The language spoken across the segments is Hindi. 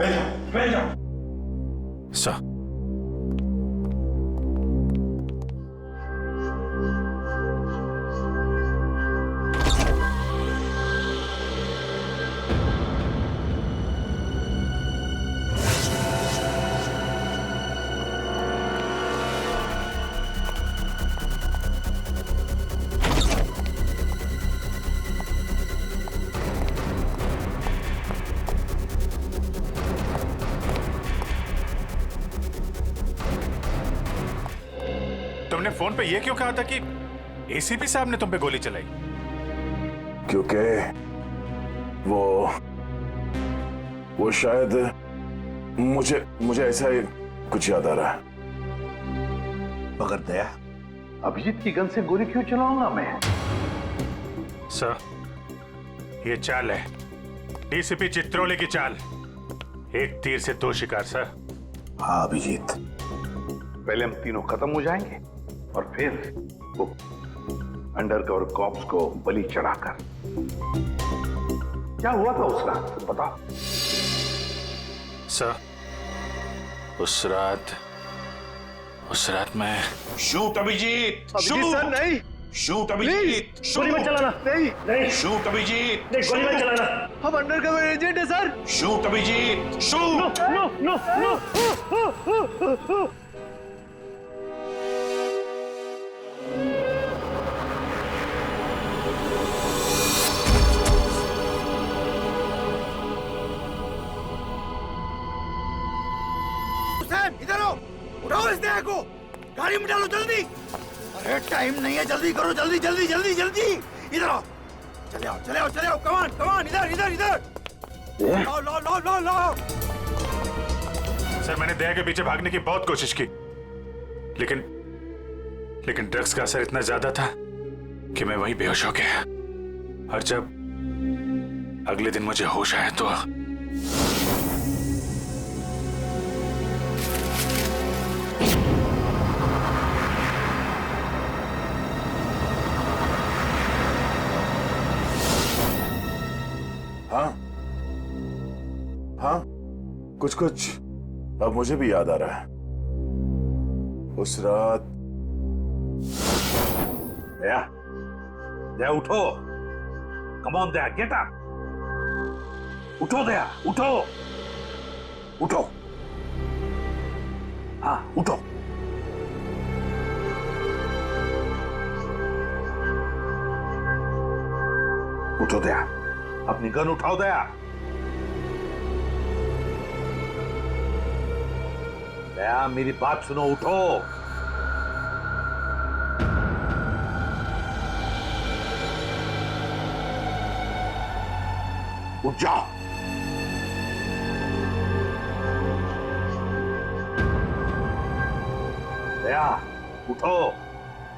बैठ जाओ। सर तुमने फोन पे ये क्यों कहा था कि एसीपी साहब ने तुम पे गोली चलाई? क्योंकि वो शायद मुझे ऐसा ही कुछ याद आ रहा है। मगर दया, अभिजीत की गन से गोली क्यों चलाऊंगा मैं? सर ये चाल है, डीसीपी चित्रोले की चाल। एक तीर से दो शिकार सर। हाँ अभिजीत, पहले हम तीनों खत्म हो जाएंगे और फिर वो अंडरकवर कॉप्स को बलि चढ़ाकर। क्या हुआ था उस रात बता? सर उस रात मैं शूट अभिजीत, अभिजीत सर नहीं, शूट अभिजीत, गोली मत चलाना। नहीं नहीं, शूट अभिजीत, नहीं गोली मत चलाना। हम अंडरकवर एजेंट है sir. Shoot Abhijit, shoot. No no no. इधर आओ, उठाओ इस देह को, गाड़ी में डालो जल्दी। अरे टाइम नहीं है, जल्दी करो, जल्दी जल्दी जल्दी जल्दी। इधर आओ, चले आओ चले आओ चले आओ, कमान कमान, इधर इधर इधर। लो लो लो लो लो। सर मैंने दया के पीछे भागने की बहुत कोशिश की, लेकिन ड्रग्स का असर इतना ज्यादा था कि मैं वहीं बेहोश हो गया। और जब अगले दिन मुझे होश आया तो हाँ कुछ अब मुझे भी याद आ रहा है। उस रात दया, दया उठो, come on Daya, get up, उठो दया, उठो उठो, हाँ उठो। उठो दया, अपनी गन उठाओ दया। दया मेरी बात सुनो, उठो। उठ जाओ। दया उठो,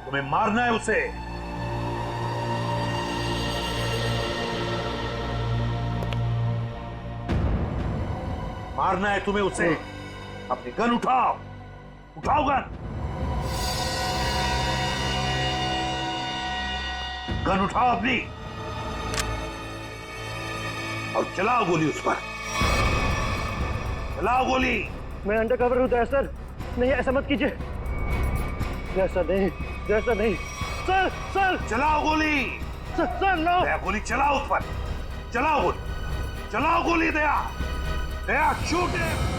तुम्हें मारना है उसे। मारना है तुम्हें उसे। अपनी गन उठाओ, उठाओ गन, गन उठाओ अपनी और चलाओ गोली उस पर, चलाओ गोली। मैं अंडरकवर हूँ दया सर, नहीं ऐसा मत कीजिए। जैसा नहीं, जैसा नहीं सर। सर चलाओ गोली, सर नो। दया गोली चलाओ उस पर, चलाओ गोली, चलाओ गोली। दया, दया शूट हिम।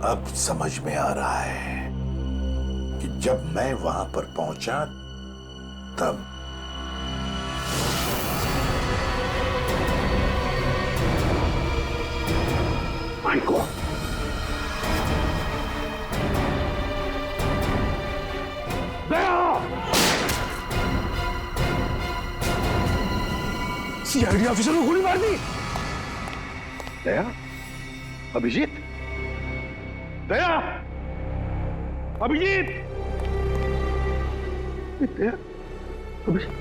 अब समझ में आ रहा है कि जब मैं वहां पर पहुंचा तब माइको सीआईडी ऑफिसर को गोली मार दी। दया, अभिजीत, दया, अभिजीत, दया, अभिजीत।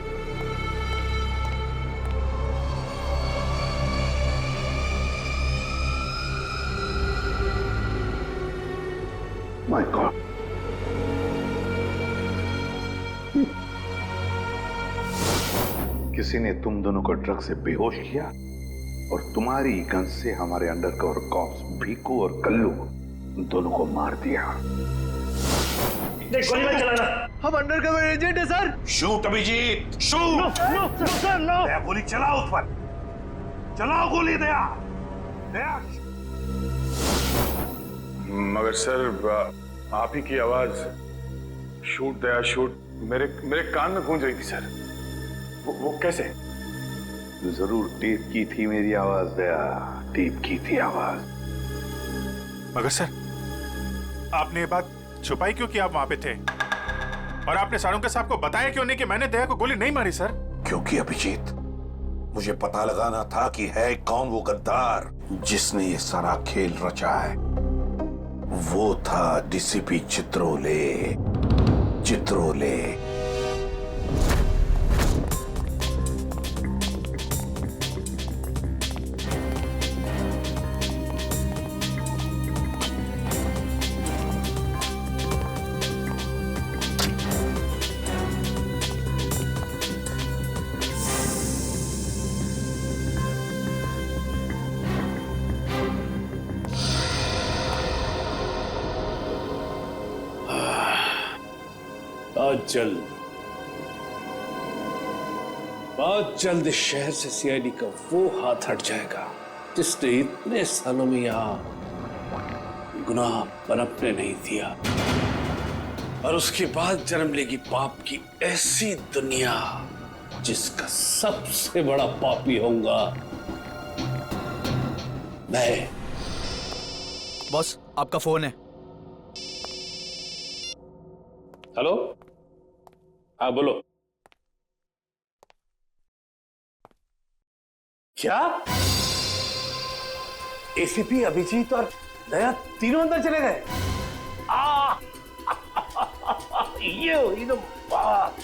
My God. किसी ने तुम दोनों को ड्रग से बेहोश किया और तुम्हारी गन से हमारे अंडरकवर कॉप्स भीकू और कल्लू दोनों को मार दिया। नहीं, गोली मत चलाना। हम अंडरकवर एजेंट है sir. Shoot Abhijit, shoot. No sir, no. Daya, गोली चलाओ उस पर, चलाओ गोली। दया, दया। मगर सर आप ही की आवाज शूट दया शूट मेरे कान में गूंज रही थी सर। वो कैसे? जरूर टेप की थी मेरी आवाज दया, टेप की थी आवाज। मगर सर, आपने ये बात छुपाई क्यों कि आप वहां पे थे? और आपने सारंग साहब को बताया क्यों नहीं कि मैंने दया को गोली नहीं मारी सर? क्योंकि अभिजीत, मुझे पता लगाना था कि है कौन वो गद्दार जिसने ये सारा खेल रचा है। वो था डीसीपी चित्रोले। चित्रोले। बहुत जल्द इस शहर से सीआईडी का वो हाथ हट जाएगा जिसने इतने सालों में यहां गुनाह पनपने नहीं दिया, और उसके बाद जन्म लेगी पाप की ऐसी दुनिया जिसका सबसे बड़ा पापी होऊंगा मैं। बॉस, आपका फोन है। हेलो, हाँ बोलो। क्या एसीपी अभिजीत और दया तीनों अंदर चले गए? ये हुई ना बात।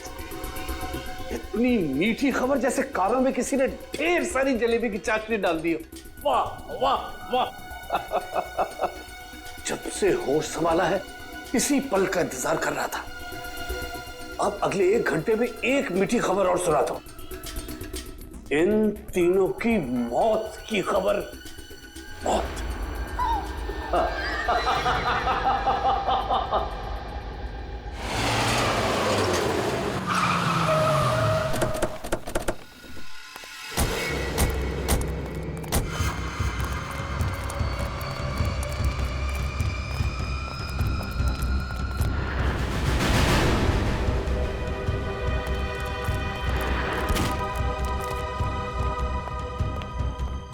इतनी मीठी खबर जैसे कारों में किसी ने ढेर सारी जलेबी की चाशनी डाल दी हो। वाह वाह वाह। जब से होश संभाला है इसी पल का इंतजार कर रहा था। अब अगले 1 घंटे में एक मीठी खबर और सुनाता हूं। इन तीनों की मौत की खबर। मौत।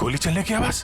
गोली चलने की आवाज।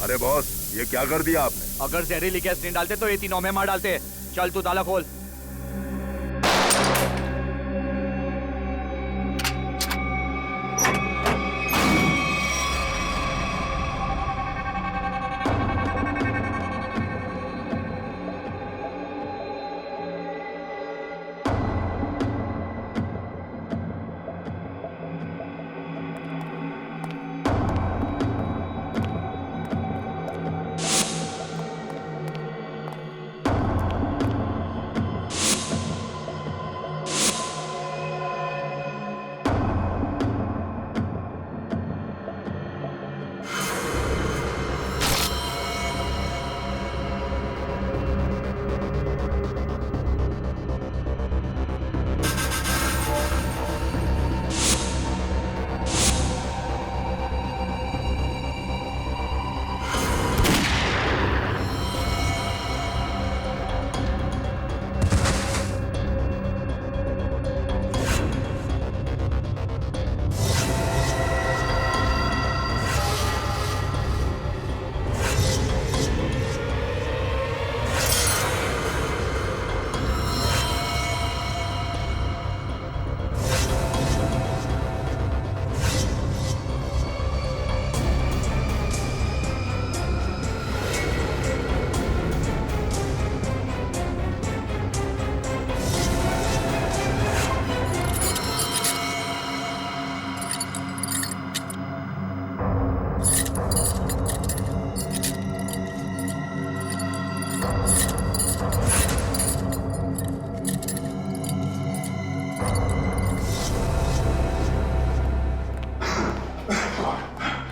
अरे बॉस, ये क्या कर दिया आपने? अगर जहरीली गैस नहीं डालते तो ये तीनों में मार डालते। चल तू ताला खोल।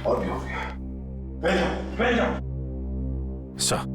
और भी हो गया। सर,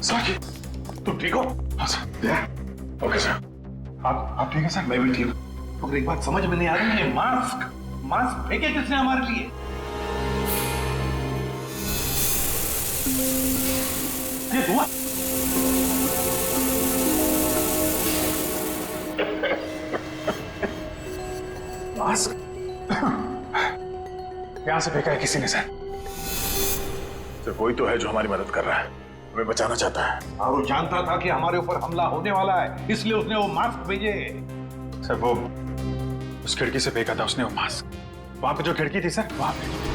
साकी, तुम ठीक हो? हाँ सर। Okay sir. आप ठीक है सर? मैं भी ठीक हूँ। तो एक बात समझ में नहीं आ रही है, मास्क फेंके किसने हमारे लिए? ये हुआ? मास्क यहां से फेंका है किसी ने सर। कोई तो है जो हमारी मदद कर रहा है, हमें बचाना चाहता है। और वो जानता था कि हमारे ऊपर हमला होने वाला है, इसलिए उसने वो मास्क भेजे। सर वो उस खिड़की से फेंका था उसने वो मास्क। वहां पे जो खिड़की थी सर, वहां पे।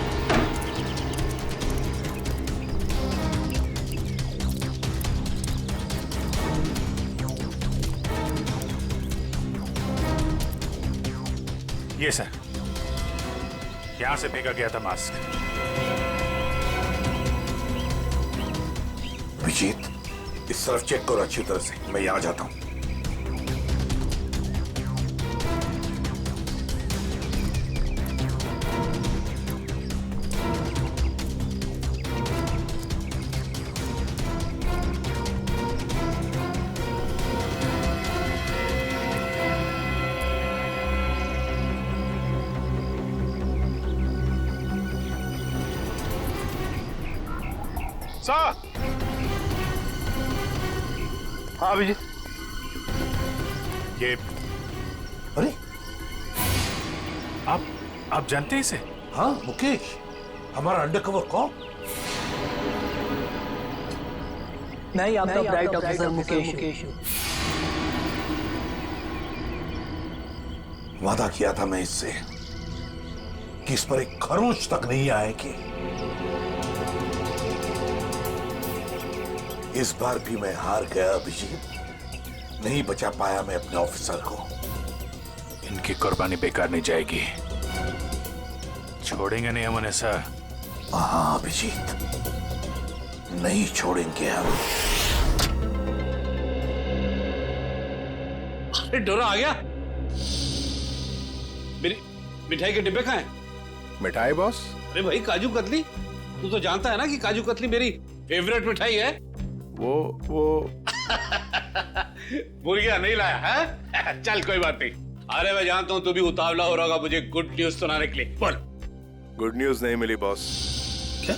ये सर, यहां से फेंका गया था मास्क। अभिजीत, इस तरफ चेक करो अच्छी तरह से, मैं यहां जाता हूं। सर। हाँ अभिजीत। ये अरे आप जानते हैं इसे? हाँ मुकेश, हमारा अंडरकवर कॉप। नहीं, आपका ब्राइट ऑफिसर मुकेश। वादा किया था मैं इससे कि इस पर एक खरोंच तक नहीं आएगी। इस बार भी मैं हार गया अभिजीत, नहीं बचा पाया मैं अपने ऑफिसर को। इनकी कुर्बानी बेकार नहीं जाएगी, छोड़ेंगे नहीं हम उन्हें सर। हाँ अभिजीत, नहीं छोड़ेंगे हम। अरे डोरा आ गया। मेरी मिठाई के डिब्बे कहाँ हैं? मिठाई बॉस? अरे भाई काजू कतली, तू तो जानता है ना कि काजू कतली मेरी फेवरेट मिठाई है। वो भूल गया, नहीं लाया है? चल कोई बात नहीं। अरे मैं जानता हूँ तू भी उतावला हो रहा होगा मुझे गुड न्यूज सुनाने के लिए। बोल। गुड न्यूज नहीं मिली बॉस। क्या?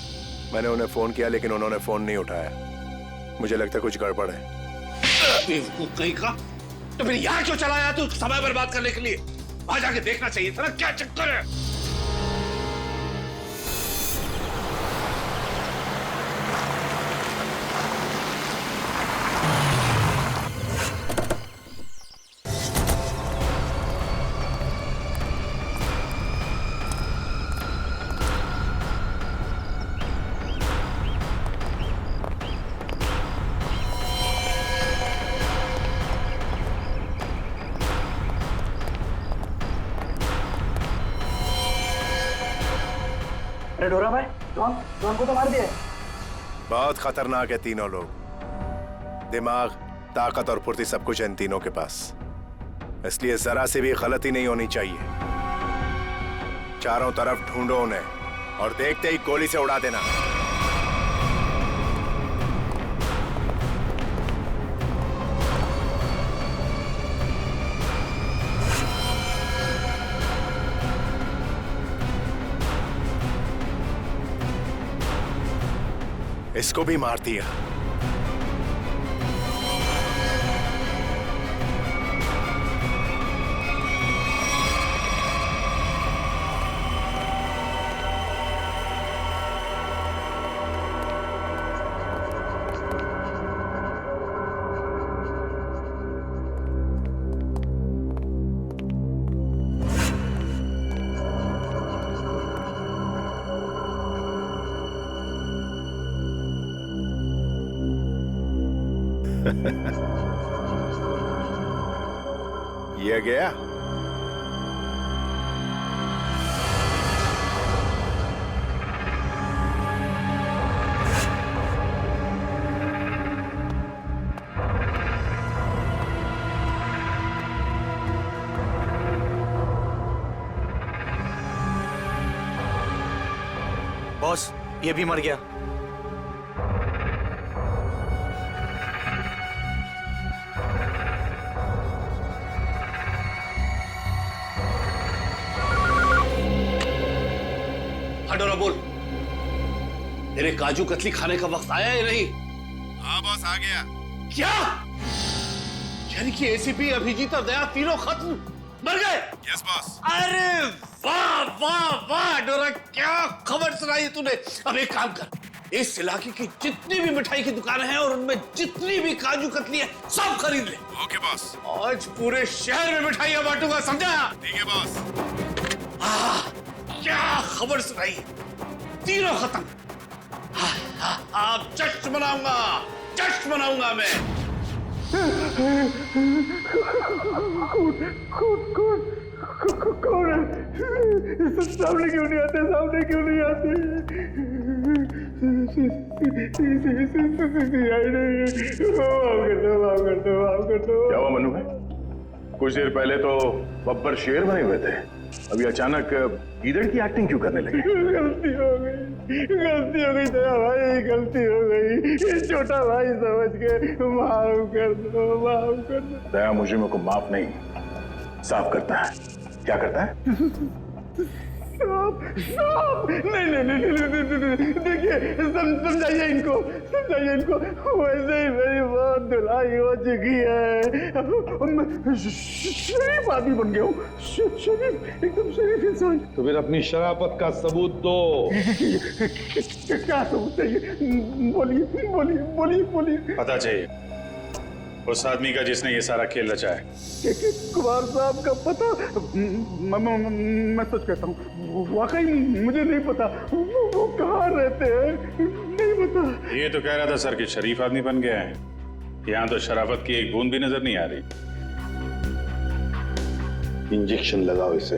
मैंने उन्हें फोन किया लेकिन उन्होंने फोन नहीं उठाया। मुझे लगता है कुछ गड़बड़ है। कहीं का? तो फिर यहाँ क्यों चला आया तू समय बर्बाद करने के लिए? वहां जाके देखना चाहिए था ना क्या चक्कर है। अरे डोरा भाई, जॉन को तो मार दिया। बहुत खतरनाक है तीनों लोग। दिमाग, ताकत और फुर्ती सब कुछ है इन तीनों के पास। इसलिए जरा से भी गलती नहीं होनी चाहिए। चारों तरफ ढूंढो उन्हें और देखते ही गोली से उड़ा देना। इसको भी मार दिया। ये गया। बॉस, ये भी मर गया। डोरा बोल, तेरे काजू कतली खाने का वक्त आया या नहीं? हाँ बॉस, आ गया। क्या? यानी कि एसीपी अभिजीत और दया तीनों खत्म मर गए? Yes boss. अरे वाह वाह वाह डोरा, क्या खबर सुनाई तूने। अब एक काम कर, इस इलाके की जितनी भी मिठाई की दुकानें हैं और उनमें जितनी भी काजू कतली है सब खरीद ले। Okay boss. आज पूरे शहर में मिठाइयां बांटूंगा, समझा? ठीक है बॉस। क्या खबर सुनाई, तीनों खत्म। आप जश्न मनाऊंगा, जश्न मनाऊंगा मैं। कौन है? सामने क्यों नहीं आते? सामने क्यों नहीं आते? क्या हुआ मनु भाई? कुछ देर पहले तो बब्बर शेर बने हुए थे, अभी अचानक गीदड़ की एक्टिंग क्यों करने लगे? गलती हो गई दया भाई, गलती हो गई। छोटा भाई समझ के माफ कर दो, माफ कर दो। दया मुजरिमों को माफ नहीं, साफ करता है। क्या करता है? नहीं, देखिए समझाइए इनको, वैसे ही मेरी बहुत धुलाई हो चुकी है। शरीफ आदमी बन गया हूँ, शरीफ, एकदम शरीफ इंसान। तो फिर अपनी शराफत का सबूत दो। क्या सबूत चाहिए? बोलिए। पता चाहिए उस आदमी का जिसने ये सारा खेल रचा है। कुमार साहब का पता? मैं सच कहता हूँ, वाकई मुझे नहीं पता। वो कहाँ रहते हैं, नहीं पता। ये तो कह रहा था सर कि शरीफ आदमी बन गया है। यहाँ तो शराफत की एक बूंद भी नजर नहीं आ रही। इंजेक्शन लगाओ इसे।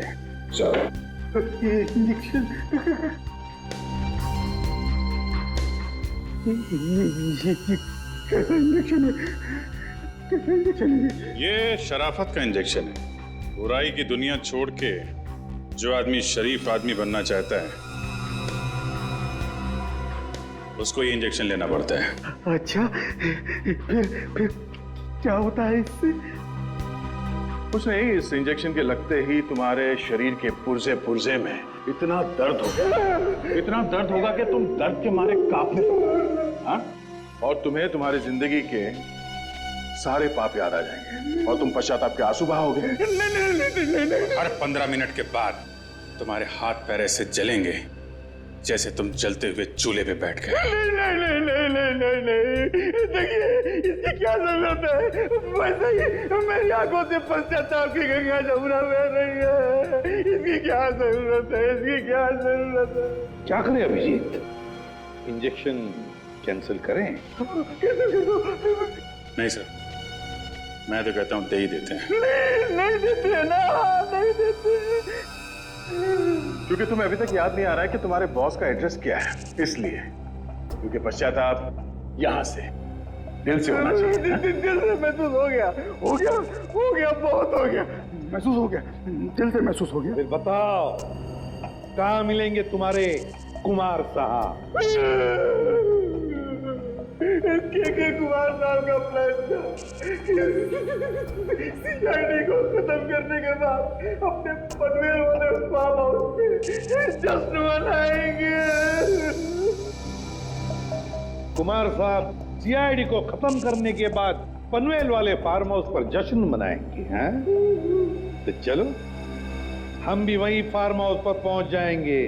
इंजेक्शन? ये शराफत का इंजेक्शन है। बुराई की दुनिया छोड़ के जो आदमी शरीफ आदमी बनना चाहता है उसको ये इंजेक्शन लेना पड़ता है। अच्छा, फिर क्या होता है इससे? कुछ नहीं, इस इंजेक्शन के लगते ही तुम्हारे शरीर के पुर्जे पुर्जे में इतना दर्द होगा कि तुम दर्द के मारे कांपने लगोगे। हाँ? और तुम्हें तुम्हारी जिंदगी के सारे पाप याद आ जाएंगे और तुम पश्चाताप के आंसू बहाओगे। नहीं। हर 15 मिनट के बाद तुम्हारे हाथ पैर ऐसे जलेंगे जैसे तुम जलते हुए चूल्हे पे बैठ गए। नहीं। देखिए, इसकी क्या जरूरत है? वैसे ही मेरी आंखों से पश्चाताप की गंगा जमुना बह रही है। इसकी क्या जरूरत है? क्या करें अभिजीत? इंजेक्शन कैंसिल करें? नहीं सर, मैं तो कहता हूँ दे ही देते हैं। नहीं देते ना, नहीं देते। क्योंकि तुम्हें अभी तक याद नहीं आ रहा है कि तुम्हारे बॉस का एड्रेस क्या है, इसलिए। क्योंकि पश्चाताप यहाँ से दिल से होना चाहिए। दिल से महसूस हो गया, बहुत हो गया, महसूस हो गया, दिल से महसूस हो गया। फिर बताओ कहाँ मिलेंगे तुम्हारे कुमार साहब? के कुमार साहब का प्लान था सीआईडी को खत्म करने के बाद अपने पनवेल वाले फार्म हाउस पे जश्न मनाएंगे। कुमार साहब सीआईडी को खत्म करने के बाद पनवेल वाले फार्म हाउस पर जश्न मनाएंगे, हैं? तो चलो हम भी वहीं फार्म हाउस पर पहुंच जाएंगे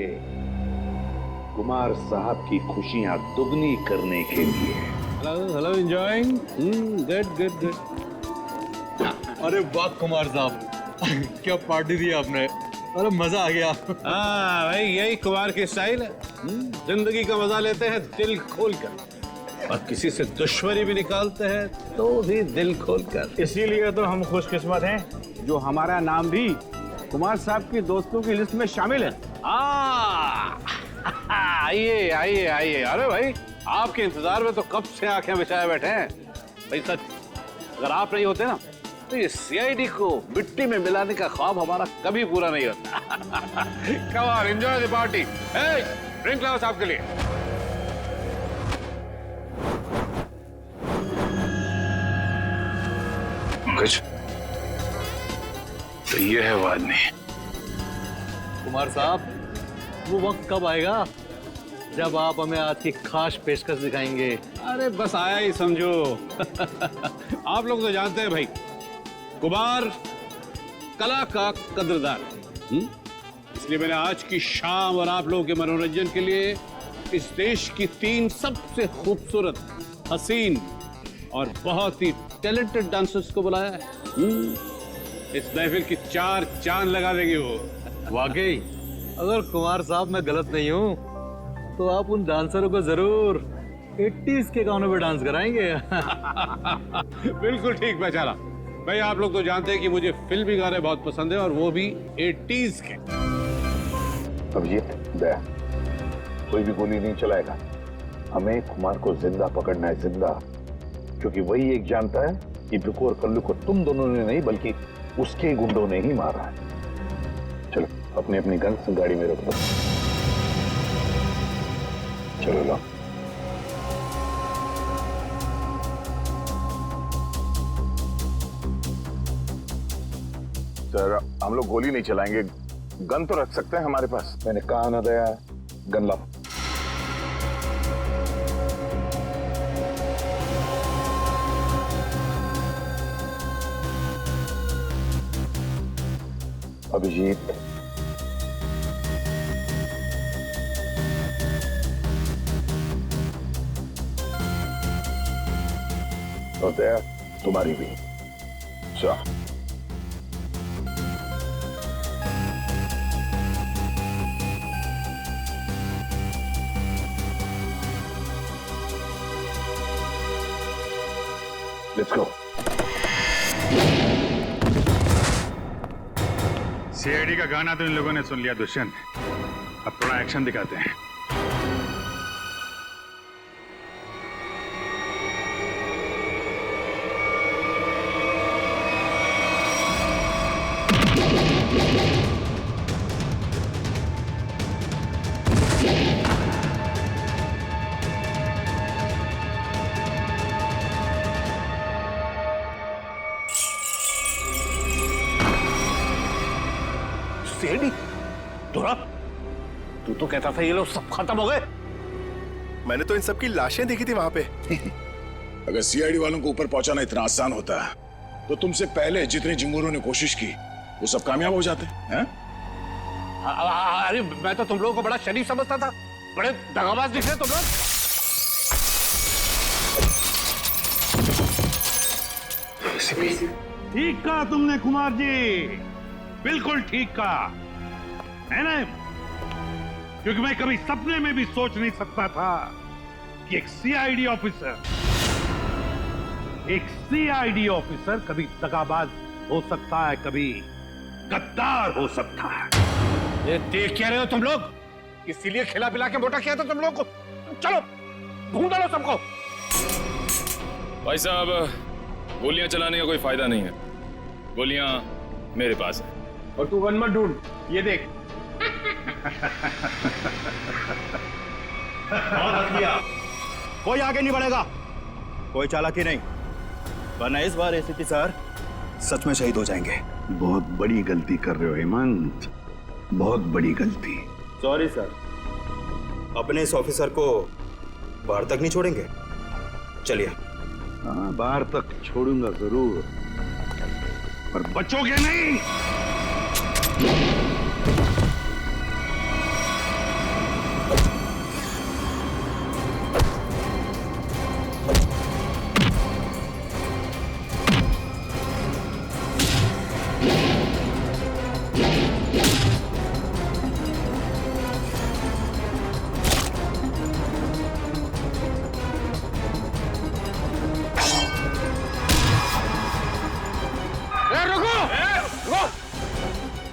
कुमार साहब की खुशियां दुगनी करने के लिए। Hello enjoying, good. अरे वाह कुमार साहब, क्या पार्टी दी आपने, अरे मजा आ गया। हाँ भाई, यही कुमार की स्टाइल है। जिंदगी का मजा लेते हैं दिल खोलकर, और किसी से दुश्मनी भी निकालते हैं तो भी दिल खोलकर। इसीलिए तो हम खुशकिस्मत हैं जो हमारा नाम भी कुमार साहब की दोस्तों की लिस्ट में शामिल है। आइए आइए आइए। अरे भाई, आपके इंतजार में तो कब से आंखें बिछाए बैठे हैं। भाई सच, अगर आप नहीं होते ना तो ये सीआईडी को मिट्टी में मिलाने का ख्वाब हमारा कभी पूरा नहीं होता। Come on, enjoy the party. Drink लाओ साहब के लिए। कुछ तो ये है वो आदमी। कुमार साहब, वो वक्त कब आएगा जब आप हमें आज की खास पेशकश दिखाएंगे? अरे बस आया ही समझो। आप लोग तो जानते हैं भाई, कुमार कला का कदरदान है। इसलिए मैंने आज की शाम और आप लोगों के मनोरंजन के लिए इस देश की 3 सबसे खूबसूरत, हसीन और बहुत ही टैलेंटेड डांसर्स को बुलाया है। इस महफिल की 4 चांद लगा देंगे वो। वाकई, अगर कुमार साहब मैं गलत नहीं हूँ तो आप उन डांसरों को जरूर 80s के गानों पे डांस कराएंगे। बिल्कुल ठीक पहचाना भाई। आप लोग तो जानते हैं कि मुझे फिल्मी गाने बहुत पसंद है, और वो भी 80s के। अभिजीत, दया, कोई भी गोली नहीं चलाएगा। हमें कुमार को जिंदा पकड़ना है, जिंदा। क्योंकि वही एक जानता है कि बिकू और कल्लू को तुम दोनों ने नहीं बल्कि उसके गुंडों ने ही मारा है। चलो अपनी अपनी गन्स गाड़ी में रख दो। चलो लो। सर, हम लोग गोली नहीं चलाएंगे, गन तो रख सकते हैं हमारे पास। मैंने कहा ना दया, गन लाओ। अभिजीत, और दया तुम्हारी भी। चलो लेट्स गो। सीआईडी का गाना तो इन लोगों ने सुन लिया दुष्यंत, अब थोड़ा एक्शन दिखाते हैं। सीआईडी, तू तो कहता था ये लोग सब खत्म हो गए। मैंने तो इन सब की लाशें देखी थी वहां पे। अगर सीआईडी वालों को ऊपर पहुंचाना इतना आसान होता तो तुमसे पहले जितने जिम्मूरों ने कोशिश की वो सब कामयाब हो जाते हैं। अरे मैं तो तुम लोगों को बड़ा शरीफ समझता था, बड़े दगाबाज दिख रहे तुम लोग। ठीक कहा तुमने कुमार जी, बिल्कुल ठीक कहा है ना? क्योंकि मैं कभी सपने में भी सोच नहीं सकता था कि एक सीआईडी ऑफिसर कभी दगाबाज हो सकता है, कभी गद्दार हो सकता है। ये देख क्या रहे हो तुम लोग? इसीलिए खिला पिला के मोटा किया था तुम लोग को। चलो ढूंढ लो सबको। भाई साहब, गोलियां चलाने का कोई फायदा नहीं है। गोलियां मेरे पास है। और तू गन मत ढूंढ, ये देख। कोई आगे नहीं बढ़ेगा, कोई चालाकी नहीं, वरना इस बार एसीपी सर सच में शहीद हो जाएंगे। बहुत बड़ी गलती कर रहे हो हेमंत, बहुत बड़ी गलती। सॉरी सर, अपने इस ऑफिसर को बाहर तक नहीं छोड़ेंगे। चलिए। हाँ, बाहर तक छोड़ूंगा जरूर, पर बचोगे नहीं।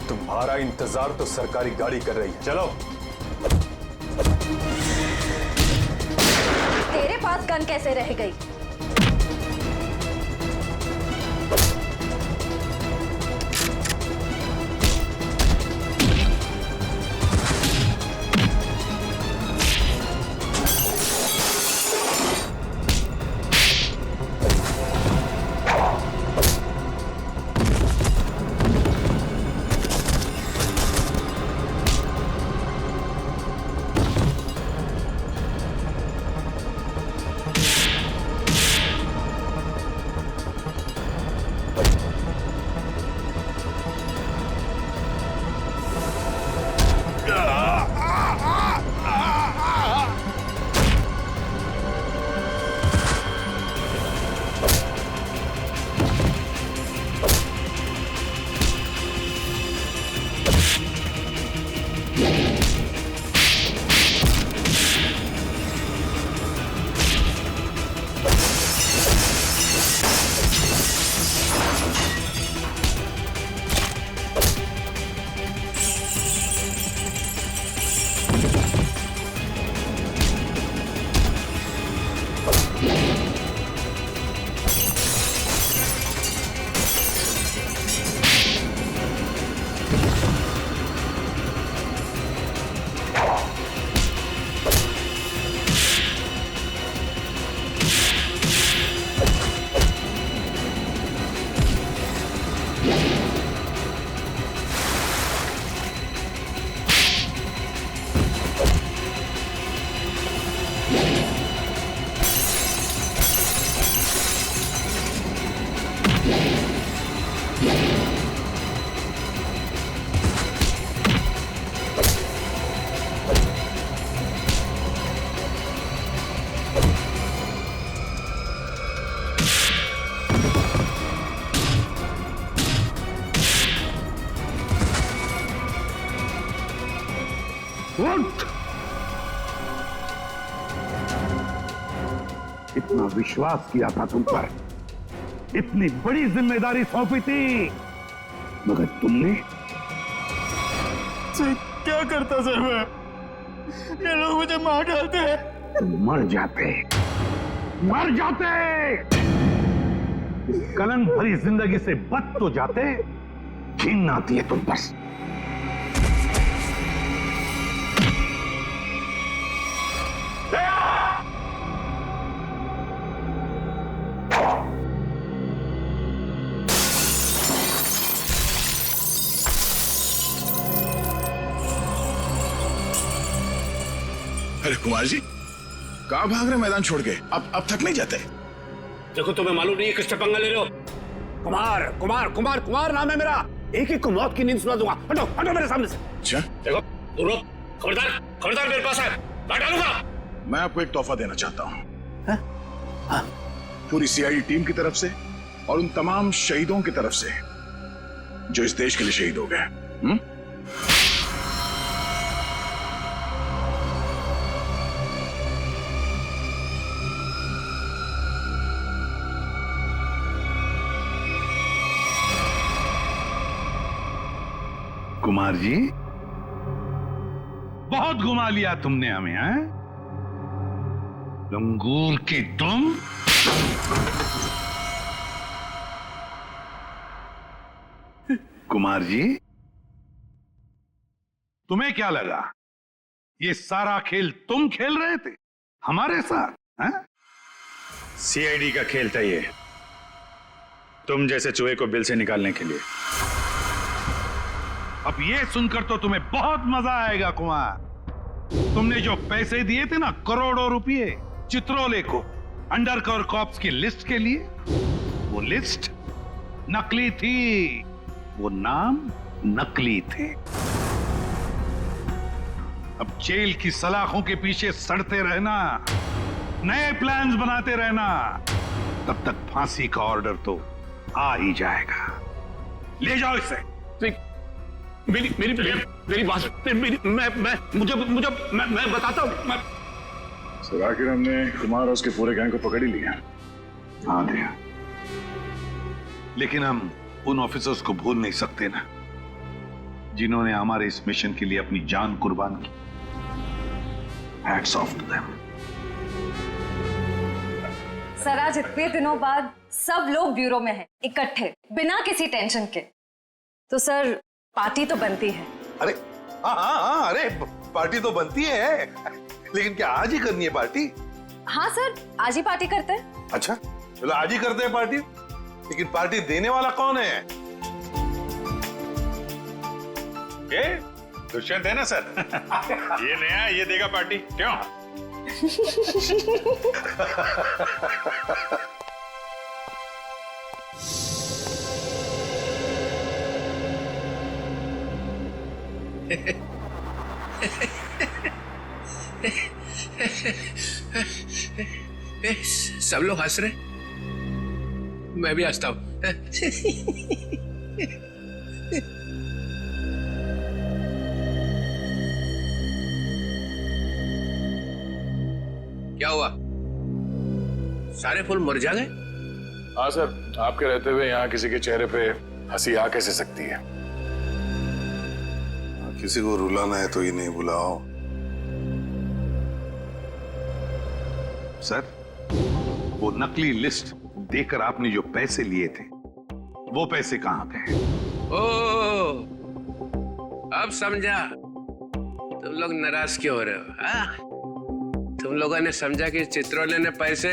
तुम्हारा इंतजार तो सरकारी गाड़ी कर रही है। चलो। तेरे पास गन कैसे रह गई? उठ! इतना विश्वास किया था तुम पर, इतनी बड़ी जिम्मेदारी सौंपी थी, मगर तुमने क्या करता सर मैं? ये लोग मुझे मार डालते हैं। तुम मर जाते, मर जाते। इस कलंक भरी जिंदगी से बच तो जाते, घिन आती है तुम पर। अरे कुमार जी, कहां भाग रहे मैदान छोड़ के? अब थक नहीं जाते? देखो, तुम्हें मालूम नहीं है किससे पंगा ले रहे हो? कुमार कुमार कुमार कुमार नाम है मेरा। एक एक को मौत की नींद सुना दूंगा। हटो हटो मेरे सामने से। अच्छा, देखो तुम लोग खबरदार खबरदार, मेरे पास है, मैं डालूंगा। मैं आपको एक तोहफा देना चाहता हूं, पूरी सीआईडी टीम की तरफ से और उन तमाम शहीदों की तरफ से जो इस देश के लिए शहीद हो गए। कुमार जी, बहुत घुमा लिया तुमने हमें, हैं? लंगूर की तुम। कुमार जी, तुम्हें क्या लगा ये सारा खेल तुम खेल रहे थे हमारे साथ? हैं? सीआईडी का खेल था ये, तुम जैसे चूहे को बिल से निकालने के लिए। अब ये सुनकर तो तुम्हें बहुत मजा आएगा कुमार। तुमने जो पैसे दिए थे ना, करोड़ों रुपए चित्रोले को अंडरकवर कॉप्स की लिस्ट के लिए, वो लिस्ट नकली थी, वो नाम नकली थे। अब जेल की सलाखों के पीछे सड़ते रहना, नए प्लान्स बनाते रहना, तब तक फांसी का ऑर्डर तो आ ही जाएगा। ले जाओ इसे। मेरी बात, मैं बताता हूं। सर आखिर हमने कुमार और उसके पूरे गैंग को पकड़ ही लिया। हाँ दिया, लेकिन हम उन ऑफिसर्स को भूल नहीं सकते ना, जिन्होंने हमारे इस मिशन के लिए अपनी जान कुर्बान की। Hats off to them. Sir आज इतने दिनों बाद सब लोग ब्यूरो में हैं, इकट्ठे, बिना किसी टेंशन के। तो सर पार्टी तो बनती है। अरे हाँ, अरे पार्टी तो बनती है, लेकिन क्या आज ही करनी है पार्टी? हाँ सर, आज ही पार्टी करते हैं। अच्छा चलो आज ही करते हैं पार्टी, लेकिन पार्टी देने वाला कौन है? ये दुष्यंत है ना सर। ये नया, ये देगा पार्टी, क्यों? सब लोग हंस रहे, मैं भी हंसता हूं। क्या हुआ, सारे फूल मुरझा गए? हाँ सर, आपके रहते हुए यहाँ किसी के चेहरे पे हंसी आ कैसे सकती है? किसी को रुलाना है तो इन्हें बुलाओ। सर, वो नकली लिस्ट देकर आपने जो पैसे लिए थे, वो पैसे कहां गए? ओ, अब समझा तुम लोग नाराज क्यों हो रहे हो? हाँ, तुम लोगों ने समझा कि चित्रोले ने पैसे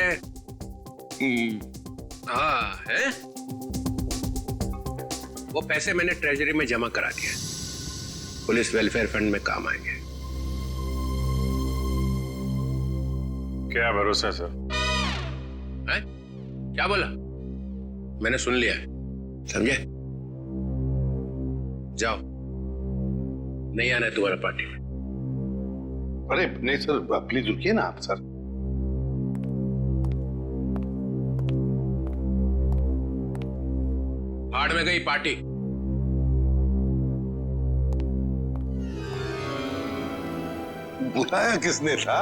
हाँ है, वो पैसे मैंने ट्रेजरी में जमा करा दिए, पुलिस वेलफेयर फंड में काम आएंगे। क्या भरोसा सर? है? क्या बोला? मैंने सुन लिया, समझे? जाओ, नहीं आना है तुम्हारा पार्टी में। अरे नहीं सर, प्लीज रुकिए ना आप सर। भाड़ में गई पार्टी। बुलाया किसने था?